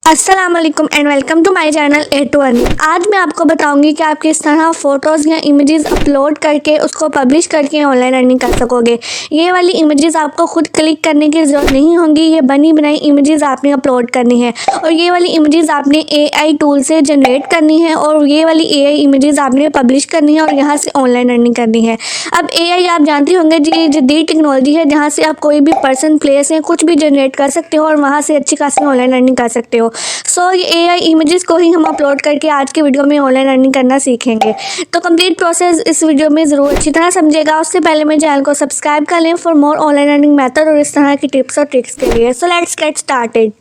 अस्सलाम वालेकुम and welcome to my channel A to earning. आज मैं आपको बताऊंगी कि आप किस तरह फ़ोटोज़ या इमेजेस अपलोड करके उसको पब्लिश करके ऑनलाइन अर्निंग कर सकोगे। ये वाली इमेजेस आपको खुद क्लिक करने की ज़रूरत नहीं होगी, ये बनी बनाई इमेजेस आपने अपलोड करनी है और ये वाली इमेजेस आपने एआई टूल से जनरेट करनी है और ये वाली एआई इमेजेस आपने पब्लिश करनी है और यहाँ से ऑनलाइन अर्निंग करनी है। अब एआई आप जानते होंगे जी, जदीद टेक्नोलॉजी है जहाँ से आप कोई भी पर्सन, प्लेस या कुछ भी जनरेट कर सकते हो और वहाँ से अच्छी खासी ऑनलाइन अर्निंग कर सकते हो। ये एआई इमेजेस को ही हम अपलोड करके आज के वीडियो में ऑनलाइन अर्निंग करना सीखेंगे। तो कंप्लीट प्रोसेस इस वीडियो में ज़रूर अच्छी तरह समझेगा। उससे पहले मेरे चैनल को सब्सक्राइब कर लें for more online earning method और इस तरह की टिप्स और ट्रिक्स के लिए। So let's get started.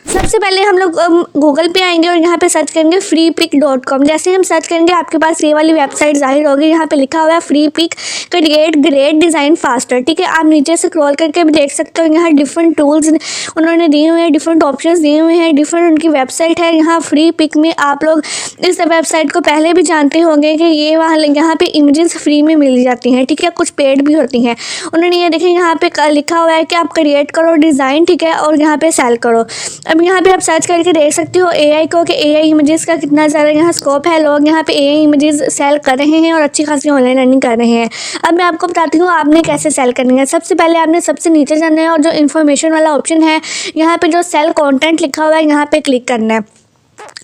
सबसे पहले हम लोग गूगल पे आएंगे और यहाँ पे सर्च करेंगे freepik.com। जैसे हम सर्च करेंगे आपके पास ये वाली वेबसाइट जाहिर होगी। यहाँ पे लिखा हुआ है Freepik create great design faster. ठीक है, आप नीचे से स्क्रॉल करके भी देख सकते हो। यहाँ डिफरेंट टूल्स उन्होंने दिए हुए हैं, डिफरेंट ऑप्शंस दिए हुए हैं, डिफरेंट उनकी वेबसाइट है। यहाँ फ्रीपिक में आप लोग इस वेबसाइट को पहले भी जानते होंगे कि ये यहाँ पे इमेजेस फ्री में मिल जाती हैं। ठीक है, कुछ पेड भी होती हैं। उन्होंने ये देखें यहाँ पे लिखा हुआ है कि आप क्रिएट करो डिज़ाइन, ठीक है, और यहाँ पे सेल करो। अब यहाँ पे आप सर्च करके देख सकते हो एआई को कि एआई इमेजेस का कितना ज़्यादा यहाँ स्कोप है। लोग यहाँ पे एआई इमेजेस सेल कर रहे हैं और अच्छी खासी ऑनलाइन अर्निंग कर रहे हैं। अब मैं आपको बताती हूँ आपने कैसे सेल करनी है। सबसे पहले आपने सबसे नीचे जाना है और जो इन्फॉर्मेशन वाला ऑप्शन है यहाँ पे जो सेल कंटेंट लिखा हुआ है यहाँ पे क्लिक करना है।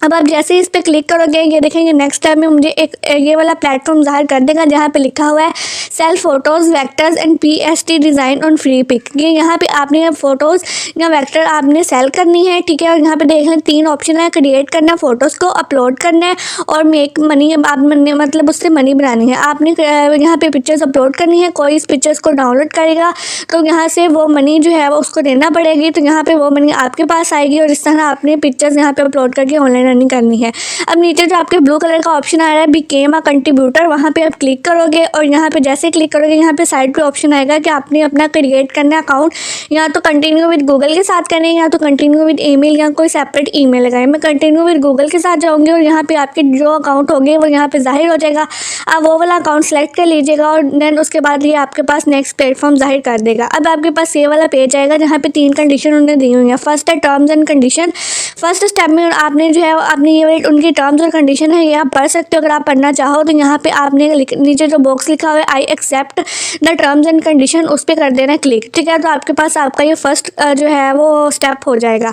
अब आप जैसे ही इस पर क्लिक करोगे ये देखेंगे नेक्स्ट टाइम में मुझे एक ये वाला प्लेटफॉर्म ज़ाहिर कर देगा जहाँ पे लिखा हुआ है sell photos vectors and PST design on Freepik. ये यहाँ पे आपने फ़ोटोज़ या वेक्टर आपने सेल करनी है। ठीक है, और यहाँ पे देख लें 3 ऑप्शन है, क्रिएट करना, फ़ोटोज़ को अपलोड करना है और मेक मनी। आप मतलब उससे मनी बनानी है। आपने यहाँ पे पिक्चर्स अपलोड करनी है। कोई इस पिक्चर्स को डाउनलोड करेगा तो यहाँ से वो मनी जो है वो उसको देना पड़ेगी, तो यहाँ पर वो मनी आपके पास आएगी और इस तरह आपने पिक्चर्स यहाँ पर अपलोड करके ऑनलाइन अर्निंग करनी है। अब नीचे जो आपके ब्लू कलर का ऑप्शन आ रहा है बिकेम अ कंट्रीब्यूटर, वहाँ पे आप क्लिक करोगे और यहाँ पे जैसे क्लिक करोगे यहाँ पे साइड पे ऑप्शन आएगा कि आपने अपना क्रिएट करना अकाउंट या तो कंटिन्यू विद गूगल के साथ करना है या तो कंटिन्यू विद ईमेल या कोई सेपरेट ईमेल लगाए। मैं कंटिन्यू विद गूगल के साथ जाऊँगी और यहाँ पे आपके जो अकाउंट होंगे वो यहाँ पे जाहिर हो जाएगा। आप वो वाला अकाउंट सेलेक्ट कर लीजिएगा और देन उसके बाद ये आपके पास नेक्स्ट प्लेटफॉर्म जाहिर कर देगा। अब आपके पास ये वाला पेज आएगा जहाँ पे 3 कंडीशन उन्होंने दी हुई है। फर्स्ट है terms and condition. First step में आपने जो है आपने ये उनकी टर्म्स और कंडीशन है ये आप पढ़ सकते हो अगर आप पढ़ना चाहो तो। यहाँ पे आपने नीचे जो बॉक्स लिखा हुआ है I accept the terms and condition, उस पर कर देना क्लिक। ठीक है, तो आपके पास आपका ये फर्स्ट जो है वो स्टेप हो जाएगा।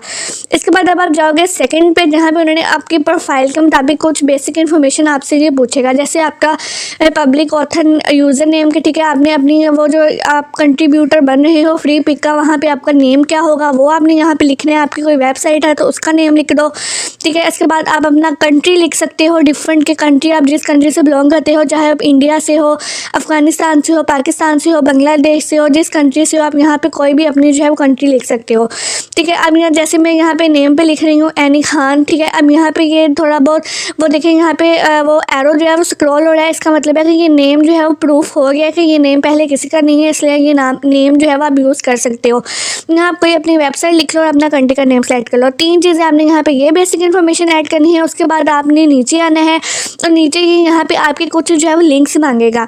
इसके बाद अब आप जाओगे सेकंड पे जहाँ पे उन्होंने आपकी प्रोफाइल के मुताबिक कुछ बेसिक इन्फॉर्मेशन आपसे ये पूछेगा, जैसे आपका पब्लिक ऑथर यूज़र नेम के। ठीक है, आपने अपनी वो जो आप कंट्रीब्यूटर बन रहे हो फ्रीपिक का, वहाँ पे आपका नेम क्या होगा वो आपने यहाँ पे लिखना है। आपकी कोई वेबसाइट है तो उसका नेम लिख दो। ठीक है, इसके बाद आप अपना कंट्री लिख सकते हो, डिफरेंट के कंट्री, आप जिस कंट्री से बिलोंग करते हो, चाहे आप इंडिया से हो, अफगानिस्तान से हो, पाकिस्तान से हो, बांग्लादेश से हो, जिस कंट्री से हो आप यहाँ पे कोई भी अपनी जो है वो कंट्री लिख सकते हो। ठीक है, अब यहाँ जैसे मैं यहाँ पे नेम पे लिख रही हूँ एनी खान। ठीक है, अब यहाँ पे ये थोड़ा बहुत वो देखें यहाँ पे वो एरो जो है वो स्क्रॉल हो रहा है। इसका मतलब है कि ये नेम जो है वो प्रूफ हो गया कि ये नेम पहले किसी का नहीं है, इसलिए ये नेम जो है वो आप यूज़ कर सकते हो। यहाँ आप कोई अपनी वेबसाइट लिख लो और अपना कंट्री का नेम सेलेक्ट कर लो। 3 चीज़ें आपने यहाँ पे ये बेसिक इन्फॉर्मेशन ऐड करनी है। उसके बाद आपने नीचे आना है और नीचे ही यहाँ पे आपके कुछ जो है वो लिंक्स मांगेगा।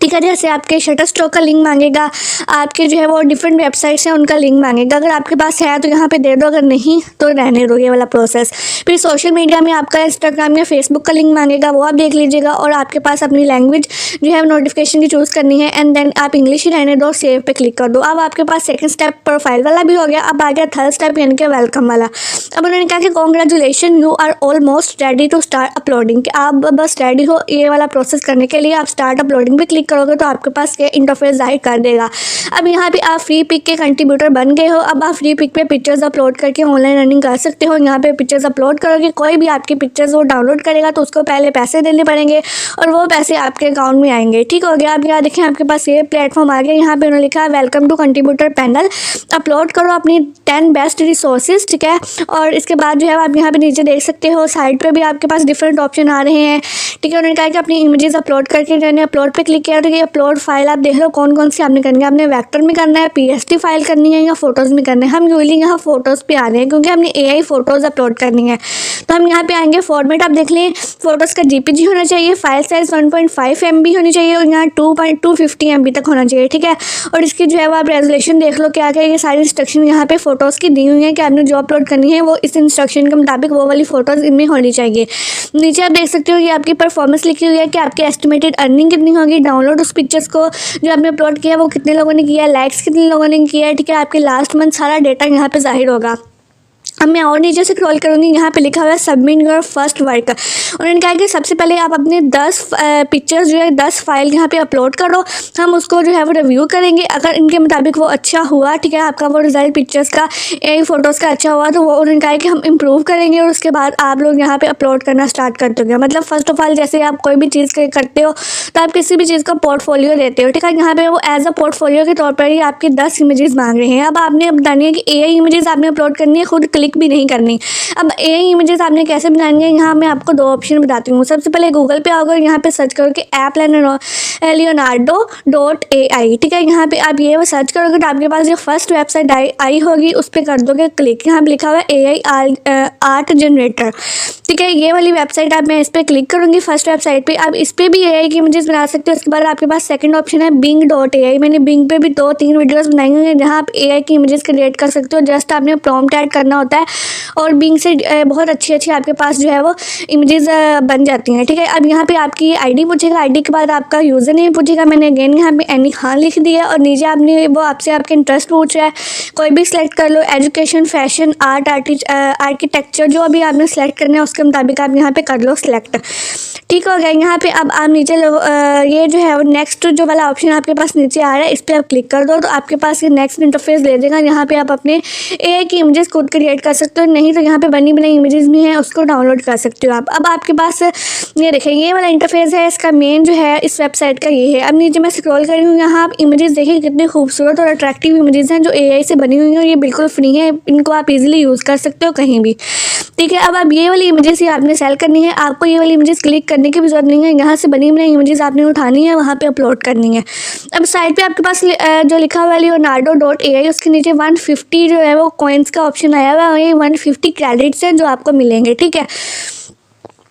ठीक है, जैसे आपके शटर स्टॉक का लिंक मांगेगा, आपके जो है वो डिफरेंट वेबसाइट्स हैं उनका लिंक मांगेगा। अगर आपके पास है तो यहाँ पे दे दो, अगर नहीं तो रहने दो ये वाला प्रोसेस। फिर सोशल मीडिया में आपका इंस्टाग्राम या फेसबुक का लिंक मांगेगा, वो आप देख लीजिएगा और आपके पास अपनी लैंग्वेज जो है नोटिफिकेशन की चूज़ करनी है एंड देन आप इंग्लिश ही रहने दो, सेव पे क्लिक कर दो। अब आपके पास सेकंड स्टेप प्रोफाइल वाला भी हो गया। अब आ गया थर्ड स्टेप यानी कि वेलकम वाला। अब उन्होंने कहा कि congratulation you are almost ready to start uploading, कि आप बस रेडी हो ये वाला प्रोसेस करने के लिए। आप स्टार्ट अपलोडिंग पे क्लिक करोगे तो आपके पास ये इंटरफेस जाहिर कर देगा। अब यहाँ पे आप फ्रीपिक के कंट्रीब्यूटर बन गए हो। अब आप फ्रीपिक पे पिक्चर्स अपलोड करके ऑनलाइन अर्निंग कर सकते हो। यहाँ पे पिक्चर्स अपलोड करोगे, कोई भी आपकी पिक्चर्स वो डाउनलोड करेगा तो उसको पहले पैसे देने पड़ेंगे और वो पैसे आपके अकाउंट में आएंगे। ठीक हो गया। अब यहाँ देखें आपके पास ये प्लेटफॉर्म आ गया। यहाँ पे उन्होंने लिखा है welcome to contributor panel, upload करो अपनी 10 बेस्ट रिसोर्सेज। ठीक है, और इसके बाद जो है आप यहाँ पे नीचे देख सकते हो साइड पे भी आपके पास डिफरेंट ऑप्शन आ रहे हैं। ठीक है, उन्होंने कहा कि अपनी इमेजेस अपलोड करके मैंने अपलोड पे क्लिक किया तो ये अपलोड फाइल आप देख लो कौन कौन सी आपने करनी है। आपने वेक्टर में करना है, पीएसटी फाइल करनी है या फोटोज़ में करना है। हम यूजली यहाँ फोटोज़ पे आ रहे हैं क्योंकि हमने एआई फ़ोटोज़ अपलोड करनी है। तो हम यहाँ पे आएंगे फॉर्मेट, आप देख लें फ़ोटोज़ का JPG होना चाहिए, फाइल साइज़ 1.5 MB होनी चाहिए और यहाँ 2.250 MB तक होना चाहिए, ठीक है। और इसकी जो है वो आप रेजोल्यूशन देख लो क्या क्या, ये सारी इंस्ट्रक्शन यहाँ पे फ़ोटोज़ की दी हुई है कि आपने जो अपलोड करनी है वो इस इंस्ट्रक्शन के मुताबिक वो वाली फ़ोटोज़ इनमें होनी चाहिए। नीचे आप देख सकते हो ये आपकी परफॉर्मेंस लिखी हुई है कि आपकी एस्टिमेटेड अर्निंग कितनी होगी, डाउनलोड उस पिक्चर्स को जो आपने अपलोड किया वो कितने लोगों ने किया, लाइक्स कितने लोगों ने किया है, ठीक है। आपके लास्ट मंथ सारा डेटा यहाँ पे जाहिर होगा। अब मैं और नीचे से स्क्रॉल करूँगी, यहाँ पे लिखा हुआ है सबमिट योर फर्स्ट वर्क। उन्होंने कहा कि सबसे पहले आप अपने 10 पिक्चर्स जो है 10 फाइल यहाँ पे अपलोड करो, हम उसको जो है वो रिव्यू करेंगे। अगर इनके मुताबिक वो अच्छा हुआ, ठीक है, आपका वो रिजल्ट पिक्चर्स का फ़ोटोज़ का अच्छा हुआ तो वो उन्होंने कहा कि हम इम्प्रूव करेंगे और उसके बाद आप लोग यहाँ पे अपलोड करना स्टार्ट कर दोगे। मतलब फ़र्स्ट ऑफ ऑल जैसे आप कोई भी चीज़ करते हो तो आप किसी भी चीज़ का पोर्टफोलियो देते हो, ठीक है। यहाँ पे वो एज अ पोर्टफोलियो के तौर पर ही आपकी 10 इमेजेस मांग रहे हैं। अब आपने बतानी है कि AI इमेजेस आपने अपलोड करनी है, खुद क्लिक भी नहीं करनी। अब AI इमेजेस आपने कैसे बनानी है, यहाँ मैं आपको 2 ऑप्शन बताती हूँ। सबसे पहले गूगल पे आओगे और यहाँ पे सर्च करोगे ऐप leonardo.ai, ठीक है। यहाँ पे आप ये वो सर्च करोगे तो आपके पास जो फर्स्ट वेबसाइट आई होगी उस पर कर दोगे क्लिक। यहाँ पे लिखा हुआ है AI आर्ट जनरेटर, ठीक है। ये वाली वेबसाइट आप मैं इस पर क्लिक करूँगी फर्स्ट वेबसाइट पे। आप इस पर भी AI की इमेजेस बना सकते हो। उसके बाद आपके पास सेकंड ऑप्शन है bing.ai। मैंने बिंग पे भी 2-3 वीडियोस बनाई हुई हैं जहाँ आप AI की इमेजेस क्रिएट कर सकते हो। जस्ट आपने प्रॉम्प्ट ऐड करना होता है और बिंग से बहुत अच्छी आपके पास जो है वो इमेजेस बन जाती हैं, ठीक है। अब यहाँ पे आपकी ID पूछेगा, ID के बाद आपका यूज़र नेम पूछेगा। मैंने अगेन यहाँ पे एनी खान लिख दिया और नीचे आपने वो आपसे आपके इंटरेस्ट पूछ रहा है, कोई भी सिलेक्ट कर लो, एजुकेशन, फैशन, आर्किटेक्चर, जो अभी आपने सेलेक्ट करना है उसके मुताबिक आप यहाँ पे कर लो सिलेक्ट, ठीक हो गया। यहाँ पे अब आप नीचे ये जो है वो नेक्स्ट जो वाला ऑप्शन आपके पास नीचे आ रहा है इस पर आप क्लिक कर दो तो आपके पास ये नेक्स्ट इंटरफेस ले देगा। यहाँ पे आप अपने AI की इमेजेस खुद क्रिएट कर सकते हो, नहीं तो यहाँ पे बनी बनाई इमेजेस भी हैं उसको डाउनलोड कर सकते हो आप। अब आपके पास ये देखें ये वाला इंटरफेस है, इसका मेन जो है इस वेबसाइट का ये है। अब नीचे मैं स्क्रॉल कर रही हूँ, यहाँ आप इमेजेस देखें कितनी खूबसूरत और अट्रैक्टिव इमेजेस हैं जो AI से बनी हुई हैं और ये बिल्कुल फ्री है, इनको आप इजीली यूज़ कर सकते हो कहीं भी, ठीक है। अब आप ये वाली इमेजेस ही आपने सेल करनी है, आपको ये वाली इमेजेस क्लिक करने की भी जरूरत नहीं है। यहाँ से बनी बनाई इमेजेस आपने उठानी है, वहाँ पे अपलोड करनी है। अब साइड पे आपके पास जो लिखा हुआ है leonardo.ai उसके नीचे 150 जो है वो कॉइन्स का ऑप्शन आया हुआ है, ये 150 क्रेडिट्स हैं जो आपको मिलेंगे, ठीक है।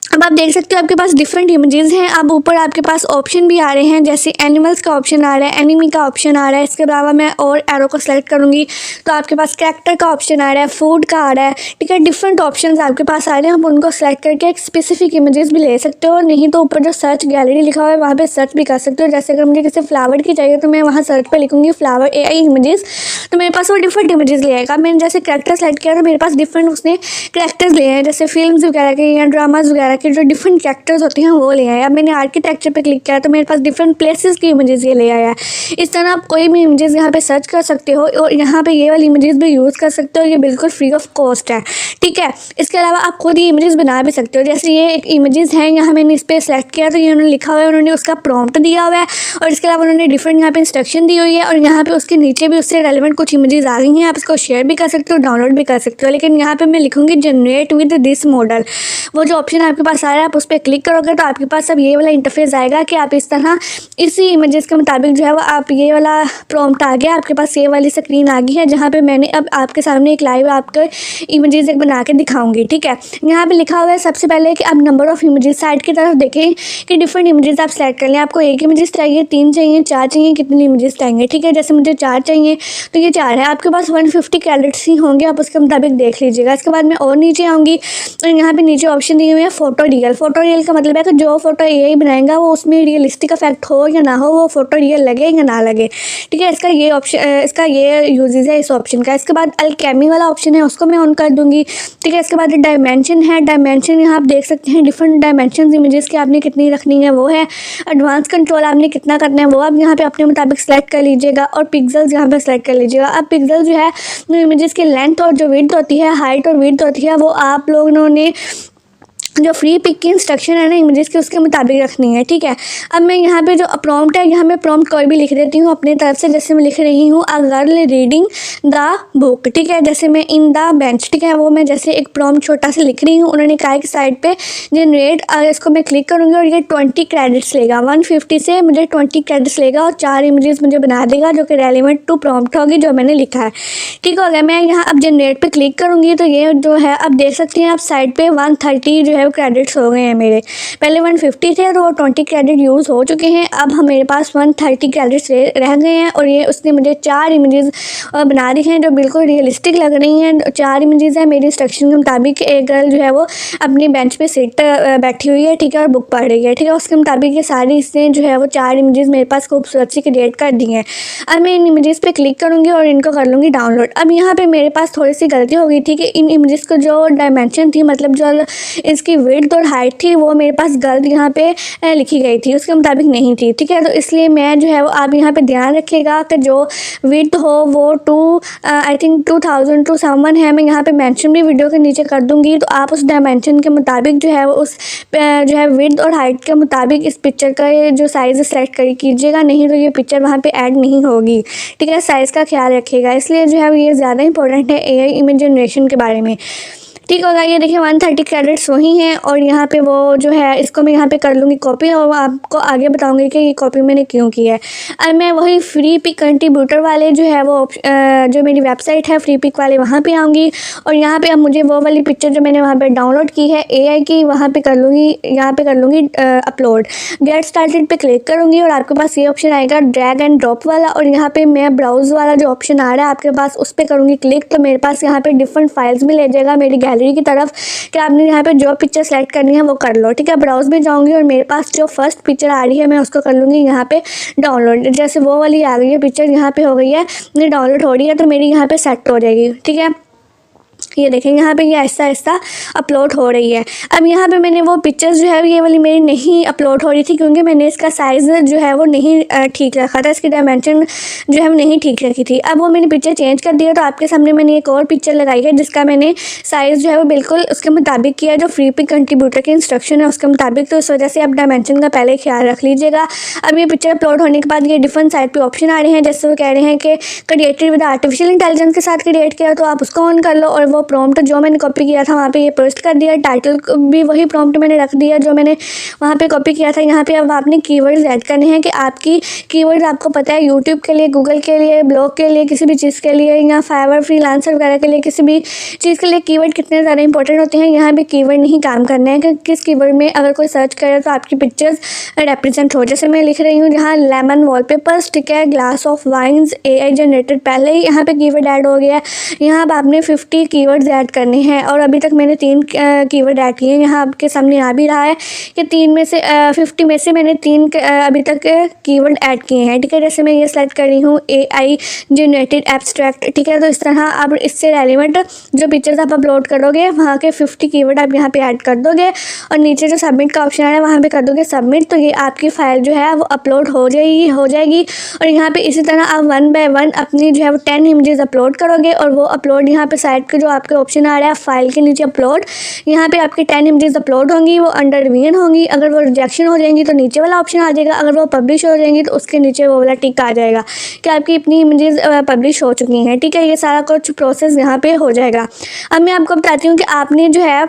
अब आप देख सकते हो आपके पास डिफरेंट इमेजेस हैं। अब ऊपर आपके पास ऑप्शन भी आ रहे हैं, जैसे एनिमल्स का ऑप्शन आ रहा है, एनिमी का ऑप्शन आ रहा है। इसके अलावा मैं और एरो को सेलेक्ट करूंगी तो आपके पास कैरेक्टर का ऑप्शन आ रहा है, फूड का आ रहा है, ठीक है। डिफरेंट ऑप्शंस आपके पास आ रहे हैं, आप उनको सेलेक्ट करके एक स्पेसिफिक इमेजेस भी ले सकते हो, नहीं तो ऊपर जो सर्च गैलरी लिखा हुआ है वहाँ पर सर्च भी कर सकते हो। जैसे अगर मुझे किसी फ्लावर की चाहिए तो मैं वहाँ सर्च पर लिखूँगी फ्लावर AI इमेजेस, तो मेरे पास वो डिफरेंट इमेजेस ले आएगा। मैंने जैसे कैरेक्टर सेलेक्ट किया तो मेरे पास डिफरेंट उसने कैरेक्टर्स लिए हैं, जैसे फिल्म्स वगैरह के या ड्रामाज वगैरह के जो डिफरेंट कैरेक्टर्स होते हैं वो ले आया। अब मैंने आर्किटेक्चर पे क्लिक किया तो मेरे पास डिफरेंट प्लेसेस की इमेजेस ये ले आया है। इस तरह आप कोई भी इमेजेस यहाँ पे सर्च कर सकते हो और यहाँ पे ये वाली इमेजेस भी यूज़ कर सकते हो, ये बिल्कुल फ्री ऑफ कॉस्ट है, ठीक है। इसके अलावा आप खुद ही इमेजेस बना भी सकते हो। जैसे ये एक इमेजेस हैं, यहाँ मैंने इस पर सेलेक्ट किया तो ये उन्होंने लिखा हुआ है, उन्होंने उसका प्रॉम्प्ट दिया हुआ है और इसके अलावा उन्होंने डिफरेंट यहाँ पे इंस्ट्रक्शन दी हुई है और यहाँ पे उसके नीचे भी उससे रेलिवेंट कुछ इमेजेस आ गई हैं। आप इसको शेयर भी कर सकते हो, डाउनलोड भी कर सकते हो। लेकिन यहाँ पे मैं लिखूँगी जनरेट विद दिस मॉडल, वो जो ऑप्शन आपके पास आ रहा है आप उस पर क्लिक करोगे तो आपके पास अब ये वाला इंटरफेस आएगा कि आप इस तरह इसी इमेजेस के मुताबिक जो है वो आप ये वाला प्रॉम्प्ट आ गया, आपके पास ये वाली स्क्रीन आ गई है जहाँ पे मैंने अब आपके सामने एक लाइव आपके इमेजेस एक बना के दिखाऊंगी, ठीक है। यहाँ पे लिखा हुआ है सबसे पहले कि आप नंबर ऑफ़ इमेजेस साइड की तरफ देखें कि डिफरेंट इमेजेस आप सेलेक्ट कर लें। आपको एक इमेजेस चाहिए, 3 चाहिए, 4 चाहिए, कितनी इमेजेस चाहिए, ठीक है। जैसे मुझे 4 चाहिए तो ये 4 है। आपके पास 150 क्रेडिट्स ही होंगे, आप उसके मुताबिक देख लीजिएगा। इसके बाद मैं और नीचे आऊँगी और यहाँ पे नीचे ऑप्शन दिए हुए हैं फ़ोटो रियल। फ़ोटो रियल का मतलब है कि जो फोटो AI बनाएगा वो उसमें रियलिस्टिक इफेक्ट हो या ना हो, वो फोटो रियल लगे या ना लगे, ठीक है। इसका ये ऑप्शन, इसका ये यूजेस है इस ऑप्शन का। इसके बाद अल्केमी वाला ऑप्शन है उसको मैं ऑन कर दूंगी, ठीक है। इसके बाद डायमेंशन है, डायमेंशन यहाँ आप देख सकते हैं डिफरेंट डायमेंशन इमेजेस की आपने कितनी रखनी है वो है। एडवांस कंट्रोल आपने कितना करना है वो आप यहाँ पे अपने मुताबिक सेलेक्ट कर लीजिएगा और पिक्सल्स यहाँ पे सेलेक्ट कर लीजिएगा। अब पिक्सल जो है इमेजेस की लेंथ और जो विड्थ होती है, हाइट और विड्थ होती है, वो आप लोगों ने जो फ्री पिक की इंस्ट्रक्शन है ना इमेजेस की, उसके मुताबिक रखनी है। ठीक है, अब मैं यहाँ पे जो प्रॉम्प्ट है, यहाँ मैं प्रॉम्प्ट कोई भी लिख देती हूँ अपनी तरफ से। जैसे मैं लिख रही हूँ a girl reading the book. ठीक है, जैसे मैं इन द बेंच, ठीक है, वो मैं जैसे एक प्रॉम्प्ट छोटा सा लिख रही हूँ। उन्होंने कहा है कि साइड पे जनरेट, इसको मैं क्लिक करूँगी और ये 20 क्रेडिट्स लेगा। 150 से मुझे 20 क्रेडिट्स लेगा और 4 इमेजेस मुझे बना देगा जो कि रेलिवेंट टू प्रॉम्प्ट होगी जो मैंने लिखा है। ठीक हो गया। मैं यहाँ अब जनरेट पे क्लिक करूँगी तो ये जो है अब देख सकती हैं आप साइड पे 130 जो है वो क्रेडिट्स हो गए हैं मेरे। पहले 150 थे तो वो 20 क्रेडिट यूज़ हो चुके हैं। अब हम मेरे पास 130 क्रेडिट्स रह गए हैं और ये उसने मुझे 4 इमेजेस बना दी हैं जो बिल्कुल रियलिस्टिक लग रही हैं। 4 इमेजेस हैं मेरी इंस्ट्रक्शन के मुताबिक। एक गर्ल जो है वो अपनी बेंच पे सीट बैठी हुई है, ठीक है, और बुक पढ़ रही है। ठीक है, उसके मुताबिक ये सारी इसने जो है वो 4 इमेजेस मेरे पास खूबसूरत सी क्रिएट कर दी हैं। अब मैं इन इमेजेस पे क्लिक करूँगी और इनको कर लूँगी डाउनलोड। अब यहाँ पे मेरे पास थोड़ी सी गलती हो गई थी कि इन इमेजेस को जो डायमेंशन थी, मतलब जो इसकी विड्थ और हाइट थी, वो मेरे पास गलत यहाँ पे लिखी गई थी, उसके मुताबिक नहीं थी। ठीक है, तो इसलिए मैं जो है वो आप यहाँ पे ध्यान रखिएगा कि जो विड्थ हो वो आई थिंक 2000 टू समवन है। मैं यहाँ पे मेंशन भी वीडियो के नीचे कर दूँगी, तो आप उस डायमेंशन के मुताबिक जो है वो उस जो है विड्थ और हाइट के मुताबिक इस पिक्चर का जो साइज़ सेलेक्ट कीजिएगा, नहीं तो ये पिक्चर वहाँ पे ऐड नहीं होगी। ठीक है, साइज़ का ख्याल रखिएगा। इसलिए जो है ये ज़्यादा इंपॉर्टेंट है एआई इमेज जनरेशन के बारे में। ठीक होगा। ये देखिए 130 क्रेडिट्स वही हैं और यहाँ पे वो जो है इसको मैं यहाँ पे कर लूँगी कॉपी और आपको आगे बताऊँगी कि ये कॉपी मैंने क्यों की है। अब मैं वही फ्री पिक कंट्रीब्यूटर वाले जो है वो जो मेरी वेबसाइट है फ्री पिक वाले, वहाँ पे आऊँगी और यहाँ पे अब मुझे वो वाली पिक्चर जो मैंने वहाँ पे डाउनलोड की है एआई की, वहाँ पे कर लूँगी, यहाँ पे कर लूँगी अपलोड। गेट स्टार्टेड पे क्लिक करूँगी और आपके पास ये ऑप्शन आएगा ड्रैग एंड ड्रॉप वाला, और यहाँ पे मैं ब्राउज़ वाला जो ऑप्शन आ रहा है आपके पास उस पर करूँगी क्लिक, तो मेरे पास यहाँ पे डिफरेंट फाइल्स में ले जाएगा मेरी गैलरी की तरफ कि आपने यहाँ पे जो पिक्चर सेलेक्ट करनी है वो कर लो। ठीक है, ब्राउज में जाऊँगी और मेरे पास जो फर्स्ट पिक्चर आ रही है मैं उसको कर लूँगी यहाँ पे डाउनलोड। जैसे वो वाली आ गई है पिक्चर, यहाँ पे हो गई है, डाउनलोड हो रही है तो मेरी यहाँ पे सेट हो जाएगी। ठीक है, ये देखें यहाँ पे ये ऐसा ऐसा अपलोड हो रही है। अब यहाँ पे मैंने वो पिक्चर्स जो है ये वाली मेरी नहीं अपलोड हो रही थी क्योंकि मैंने इसका साइज़ जो है वो नहीं ठीक रखा था, इसकी डायमेंशन जो है वो नहीं ठीक रखी थी। अब वो मैंने पिक्चर चेंज कर दिया तो आपके सामने मैंने एक और पिक्चर लगाई है जिसका मैंने साइज़ जो है वो बिल्कुल उसके मुताबिक किया है जो फ्री पिक कंट्रीब्यूटर की इंस्ट्रक्शन है उसके मुताबिक। तो इस वजह से आप डायमेंशन का पहले ख्याल रख लीजिएगा। अब ये पिक्चर अपलोड होने के बाद ये डिफरेंट साइड पर ऑप्शन आ रहे हैं, जैसे वो कह रहे हैं कि क्रिएटेड विद आर्टिफिशियल इंटेलिजेंस के साथ क्रिएट किया, तो आप उसको ऑन कर लो और वो प्रॉम्प्ट जो मैंने कॉपी किया था वहाँ पे ये पेस्ट कर दिया। टाइटल भी वही प्रॉम्प्ट मैंने रख दिया जो मैंने वहाँ पे कॉपी किया था। यहाँ पे अब आपने कीवर्ड्स ऐड करने हैं कि आपकी कीवर्ड्स आपको पता है यूट्यूब के लिए, गूगल के लिए, ब्लॉग के लिए, किसी भी चीज़ के लिए या फाइवर फ्रीलांसर वगैरह के लिए, किसी भी चीज़ के लिए कीवर्ड कितने ज़्यादा इंपॉर्टेंट होते हैं। यहाँ पे कीवर्ड नहीं काम करना है कि किस कीवर्ड में अगर कोई सर्च करे तो आपकी पिक्चर्स रिप्रेजेंट हो। जैसे मैं लिख रही हूँ जहाँ लेमन वॉलपेपर्स, ठीक है, glass of wines, AI generated, पहले ही यहाँ पे कीवर्ड ऐड हो गया है। यहाँ अब आपने 50 कीवर्ड्स ऐड करने हैं और अभी तक मैंने 3 कीवर्ड ऐड किए हैं। यहाँ आपके सामने आ भी रहा है कि 3 में से 50 में से मैंने 3 अभी तक कीवर्ड ऐड किए हैं। ठीक है, जैसे मैं ये सेलेक्ट कर रही हूँ एआई जनरेटेड एब्स्ट्रैक्ट। ठीक है, तो इस तरह आप इससे रेलिवेंट जो पिक्चर्स आप अपलोड करोगे वहाँ के 50 कीवर्ड आप यहाँ पे ऐड कर दोगे और नीचे जो सबमिट का ऑप्शन है वहाँ पे कर दोगे सबमिट, तो ये आपकी फ़ाइल जो है वो अपलोड हो जाएगी। और यहाँ पे इसी तरह आप 1 बाय 1 अपनी जो है वो 10 इमेजेस अपलोड करोगे और वो अपलोड यहाँ पे साइड के जो आपके ऑप्शन आ रहा है फाइल के नीचे अपलोड, यहाँ पे आपकी 10 इमेजेस अपलोड होंगी, वो अंडर रिवीजन होंगी। अगर वो रिजेक्शन हो जाएंगी तो नीचे वाला ऑप्शन आ जाएगा, अगर वो पब्लिश हो जाएंगी तो उसके नीचे वो वाला टिक आ जाएगा कि आपकी इतनी इमेजेस पब्लिश हो चुकी हैं। ठीक है, ये सारा कुछ प्रोसेस यहाँ पे हो जाएगा। अब मैं आपको बताती हूँ कि आपने जो है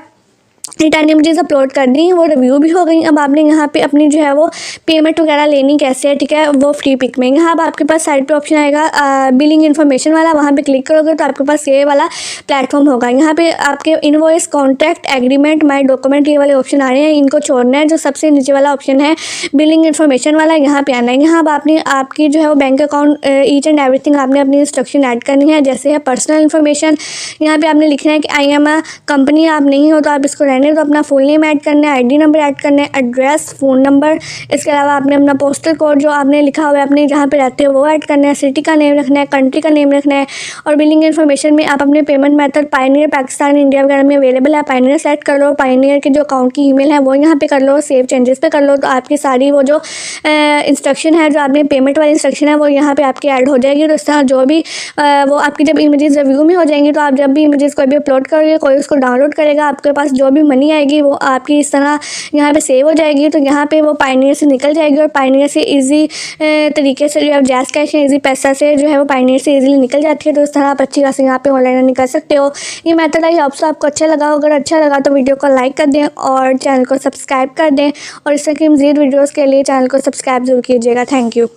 10 इमेजेस अपलोड कर दी, वो रिव्यू भी हो गई। अब आपने यहाँ पे अपनी जो है वो पेमेंट वगैरह लेनी कैसे है, ठीक है, वो फ्री पिक में। यहाँ अब आपके पास साइड पे ऑप्शन आएगा बिलिंग इन्फॉर्मेशन वाला, वहाँ पे क्लिक करोगे तो आपके पास ये वाला प्लेटफॉर्म होगा। यहाँ पे आपके इनवॉइस, कॉन्ट्रैक्ट, एग्रीमेंट, माई डॉक्यूमेंट, ये वाले ऑप्शन आ रहे हैं, इनको छोड़ना है। जो सबसे नीचे वाला ऑप्शन है बिलिंग इन्फॉर्मेशन वाला, यहाँ पे आना है। यहाँ अब आपने आपकी जो है वो bank account each and everything आपने अपनी इंस्ट्रक्शन ऐड करनी है। जैसे है पर्सनल इन्फॉर्मेशन, यहाँ पे आपने लिखना है कि आई एम अ कंपनी, आप नहीं हो तो आप इसको रहने तो अपना फुल नेम ऐड करना है, आईडी नंबर ऐड करना है, एड्रेस, फ़ोन नंबर, इसके अलावा आपने अपना पोस्टल कोड जो आपने लिखा हुआ है अपने जहाँ पे रहते हो वो ऐड करना है, सिटी का नेम रखना है, कंट्री का नेम रखना है। और बिलिंग इन्फॉर्मेशन में आप अपने payment method Pioneer, Pakistan, India वगैरह में अवेलेबल है, पायनियर सेलेक्ट कर लो। पायनियर के जो अकाउंट की ईमेल है वो यहाँ पे कर लो, सेव चेंजेस पे कर लो, तो आपकी सारी वो जो इंस्ट्रक्शन है, जो आपने पेमेंट वाली इंस्ट्रक्शन है वो यहाँ पे आपकी ऐड हो जाएगी। तो इस तरह जो भी वो आपकी जब इमेजेस रिव्यू में हो जाएंगी तो आप जब भी इमेजेस कोई भी अपलोड करोगे, कोई उसको डाउनलोड करेगा, आपके पास जो भी मनी आएगी वो आपकी इस तरह यहाँ पे सेव हो जाएगी। तो यहाँ पे वो पायनियर से निकल जाएगी और पायनियर से ईजी तरीके से जो है जैज़ कैश या ईजी पैसा से जो है वो पायनियर से ईजिली निकल जाती है। तो इस तरह आप अच्छी खासी यहाँ पे ऑनलाइन अर्निंग कर सकते हो। ये मेथड आई होप सो आपको अच्छा लगा। अगर अच्छा लगा तो वीडियो को लाइक कर दें और चैनल को सब्सक्राइब कर दें और इस तरह की मज़ीद वीडियोज़ के लिए चैनल को सब्सक्राइब जरूर कीजिएगा। Thank you.